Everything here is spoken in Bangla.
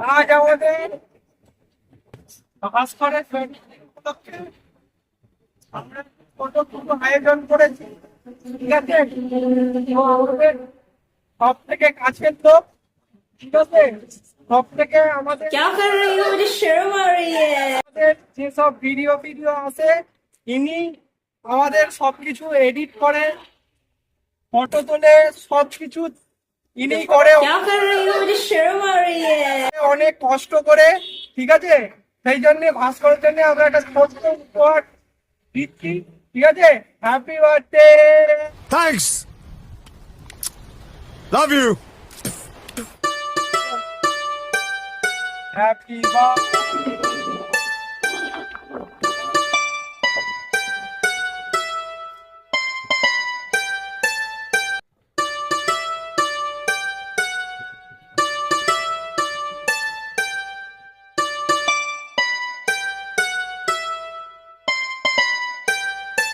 আজ আমাদের ভাস্করের জন্মদিন উপলক্ষে আমরা ছোট ছোট আয়োজন করেছি। ঠিক আছে, তো আমাদের সব থেকে কাছের লোক, ঠিক আছে, সব থেকে আমাদের क्या कर रही हो? मुझे शर्म आ रही है। আমাদের যেসব ভিডিও ভিডিও আছে, ইনি আমাদের সবকিছু এডিট করে, ফটো তোলে, সবকিছু ইনি করে, क्या कर रही हो? मुझे शर्म आ रही है। অনেক কষ্ট করে। ঠিক আছে, সেই জন্য ভাস্করের জন্য আমরা একটা ছোট্ট উপহার দিচ্ছি। ঠিক আছে, happy birthday. Thanks. Love you. Happy birthday.